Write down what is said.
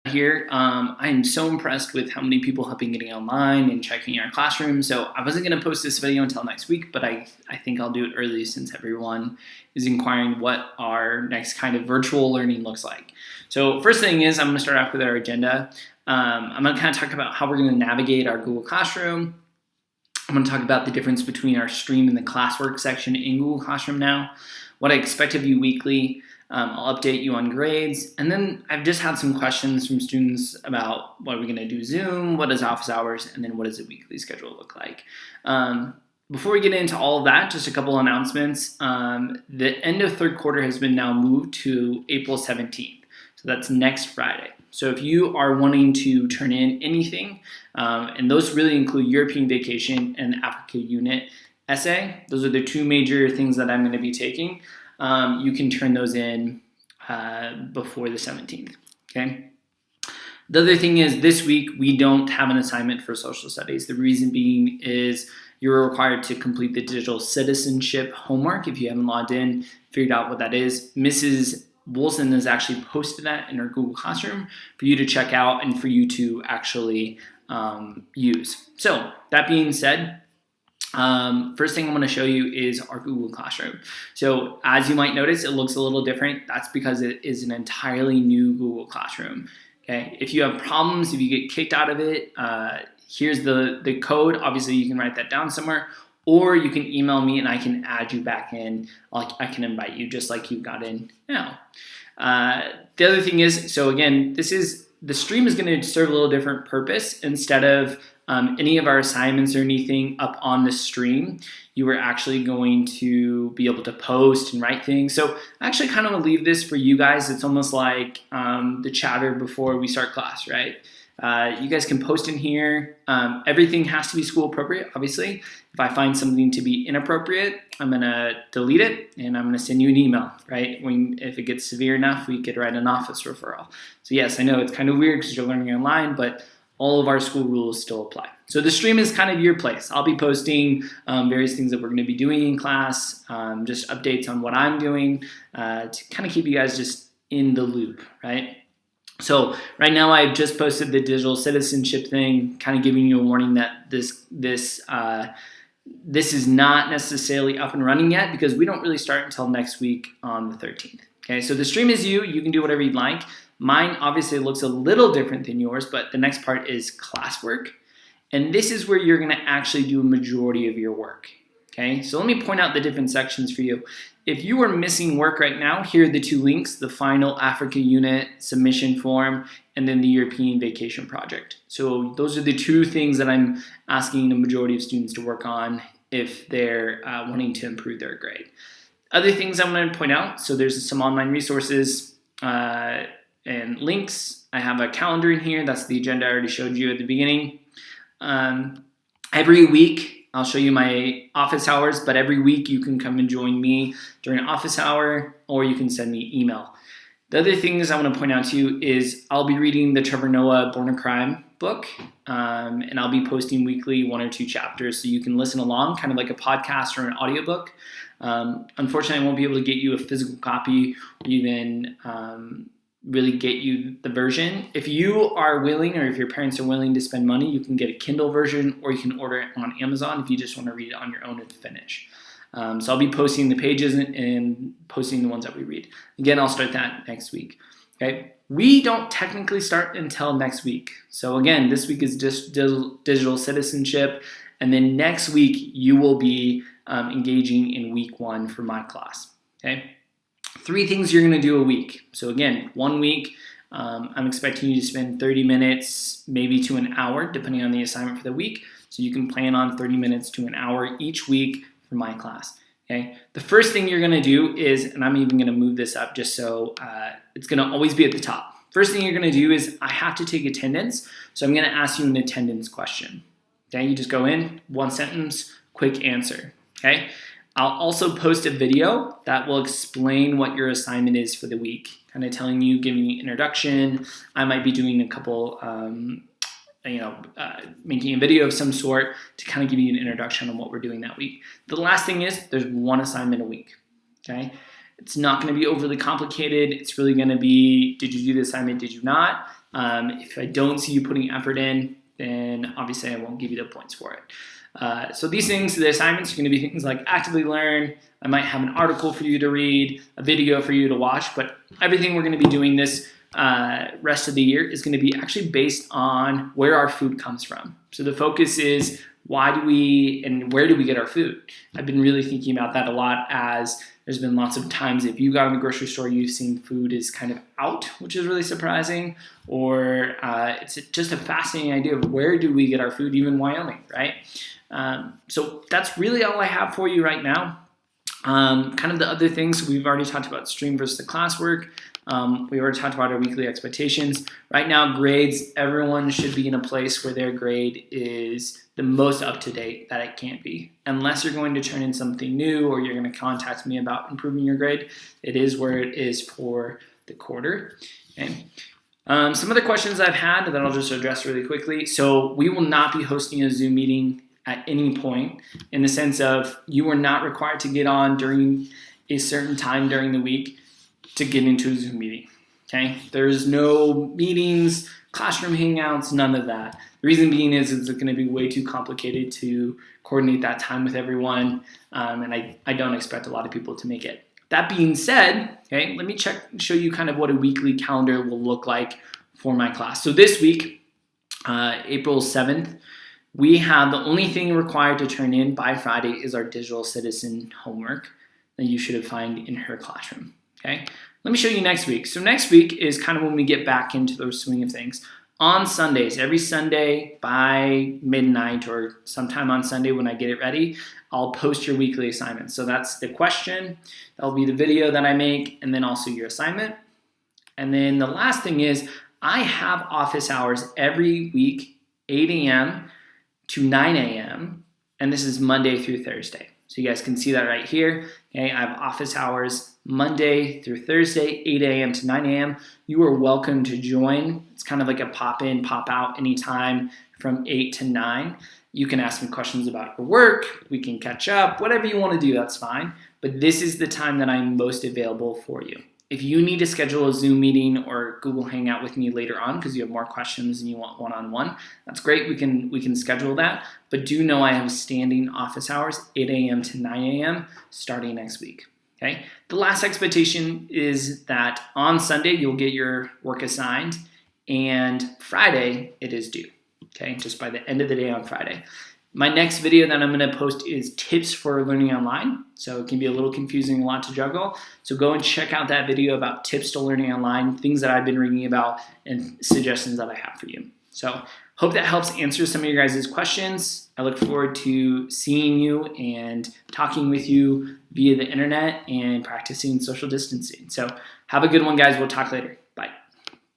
Here. I am so impressed with how many people have been getting online and checking our classroom. So I wasn't going to post this video until next week, but I think I'll do it early since everyone is inquiring what our next kind of virtual learning looks like. So first thing is I'm going to start off with our agenda. I'm going to kind of talk about how we're going to navigate our Google Classroom. I'm going to talk about the difference between our stream and the classwork section in Google Classroom now, what I expect of you weekly. I'll update you on grades, and then I've just had some questions from students about what are we going to do Zoom, what is office hours, and then what does a weekly schedule look like. Before we get into all of that, just a couple announcements. The end of third quarter has been now moved to April 17th, so that's next Friday. So if you are wanting to turn in anything, and those really include European Vacation and Africa Unit essay, those are the two major things that I'm going to be taking. You can turn those in before the 17th, okay? The other thing is this week we don't have an assignment for social studies. The reason being is you're required to complete the digital citizenship homework. If you haven't logged in, figured out what that is, Mrs. Wilson has actually posted that in her Google Classroom for you to check out and for you to actually use. So that being said, first thing I'm going to show you is our Google Classroom. So as you might notice, it looks a little different. That's because it is an entirely new Google Classroom. Okay. If you have problems, if you get kicked out of it, here's the code. Obviously, you can write that down somewhere, or you can email me and I can add you back in. I can invite you just like you got in now. The other thing is, so again, the stream is going to serve a little different purpose. Instead of any of our assignments or anything up on the stream, you are actually going to be able to post and write things. So I actually kind of want to leave this for you guys. It's almost like the chatter before we start class, right? You guys can post in here. Everything has to be school appropriate, obviously. If I find something to be inappropriate, I'm going to delete it and I'm going to send you an email, right? If it gets severe enough, we could write an office referral. So yes, I know it's kind of weird because you're learning online, but all of our school rules still apply. So the stream is kind of your place. I'll be posting various things that we're going to be doing in class, just updates on what I'm doing to kind of keep you guys just in the loop, right? So right now I've just posted the digital citizenship thing, kind of giving you a warning that this is not necessarily up and running yet because we don't really start until next week on the 13th. Okay, so the stream is you can do whatever you'd like. Mine obviously looks a little different than yours, but the next part is classwork. And this is where you're going to actually do a majority of your work. Okay, so let me point out the different sections for you. If you are missing work right now, here are the two links, the final Africa Unit submission form, and then the European Vacation Project. So those are the two things that I'm asking the majority of students to work on if they're wanting to improve their grade. Other things I'm going to point out, so there's some online resources and links. I have a calendar in here. That's the agenda I already showed you at the beginning. Every week, I'll show you my office hours, but every week you can come and join me during office hour, or you can send me email. The other things I want to point out to you is I'll be reading the Trevor Noah Born a Crime book, and I'll be posting weekly 1 or 2 chapters so you can listen along, kind of like a podcast or an audiobook. Unfortunately, I won't be able to get you a physical copy or even really get you the version. If you are willing, or if your parents are willing to spend money, you can get a Kindle version or you can order it on Amazon if you just want to read it on your own and finish. So I'll be posting the pages and posting the ones that we read. Again, I'll start that next week. Okay, we don't technically start until next week. So again, this week is just digital citizenship, and then next week you will be engaging in week 1 for my class. Okay. 3 things you're going to do a week. So again, 1 week, I'm expecting you to spend 30 minutes, maybe to an hour, depending on the assignment for the week. So you can plan on 30 minutes to an hour each week for my class. Okay. The first thing you're going to do is, and I'm even going to move this up just so it's going to always be at the top. First thing you're going to do is I have to take attendance. So I'm going to ask you an attendance question. Okay. You just go in, 1 sentence, quick answer. Okay. I'll also post a video that will explain what your assignment is for the week, kind of telling you, giving you an introduction. I might be doing a couple, making a video of some sort to kind of give you an introduction on what we're doing that week. The last thing is there's 1 assignment a week, okay? It's not going to be overly complicated. It's really going to be, did you do the assignment? Did you not? If I don't see you putting effort in, then obviously I won't give you the points for it. So these things, the assignments are going to be things like actively learn. I might have an article for you to read, a video for you to watch, but everything we're going to be doing this rest of the year is going to be actually based on where our food comes from. So the focus is why do we and where do we get our food? I've been really thinking about that a lot, as there's been lots of times if you got in the grocery store, you've seen food is kind of out, which is really surprising, or it's just a fascinating idea of where do we get our food, even in Wyoming, right? So that's really all I have for you right now. Kind of the other things, we've already talked about stream versus the classwork. We already talked about our weekly expectations. Right now, grades, everyone should be in a place where their grade is the most up-to-date that it can be. Unless you're going to turn in something new or you're going to contact me about improving your grade, it is where it is for the quarter. Okay. Some other questions I've had that I'll just address really quickly. So we will not be hosting a Zoom meeting at any point, in the sense of you are not required to get on during a certain time during the week to get into a Zoom meeting, okay? There's no meetings, classroom hangouts, none of that. The reason being is it's going to be way too complicated to coordinate that time with everyone, and I don't expect a lot of people to make it. That being said, okay, let me show you kind of what a weekly calendar will look like for my class. So this week, April 7th, we have the only thing required to turn in by Friday is our digital citizen homework that you should find in her classroom, okay? Let me show you next week. So next week is kind of when we get back into the swing of things. On Sundays, every Sunday by midnight or sometime on Sunday when I get it ready, I'll post your weekly assignments. So that's the question, that'll be the video that I make, and then also your assignment. And then the last thing is I have office hours every week, 8 a.m. to 9 a.m., and this is Monday through Thursday. So you guys can see that right here. Okay, I have office hours Monday through Thursday, 8 a.m. to 9 a.m. You are welcome to join. It's kind of like a pop in, pop out anytime from 8 to 9. You can ask me questions about your work. We can catch up. Whatever you want to do, that's fine. But this is the time that I'm most available for you. If you need to schedule a Zoom meeting or Google Hangout with me later on because you have more questions and you want one-on-one, that's great. We can schedule that. But do know I have standing office hours, 8 a.m. to 9 a.m. starting next week. Okay. The last expectation is that on Sunday you'll get your work assigned, and Friday it is due. Okay, just by the end of the day on Friday. My next video that I'm going to post is tips for learning online. So it can be a little confusing, a lot to juggle. So go and check out that video about tips to learning online, things that I've been reading about, and suggestions that I have for you. So hope that helps answer some of your guys' questions. I look forward to seeing you and talking with you via the internet and practicing social distancing. So have a good one, guys. We'll talk later. Bye.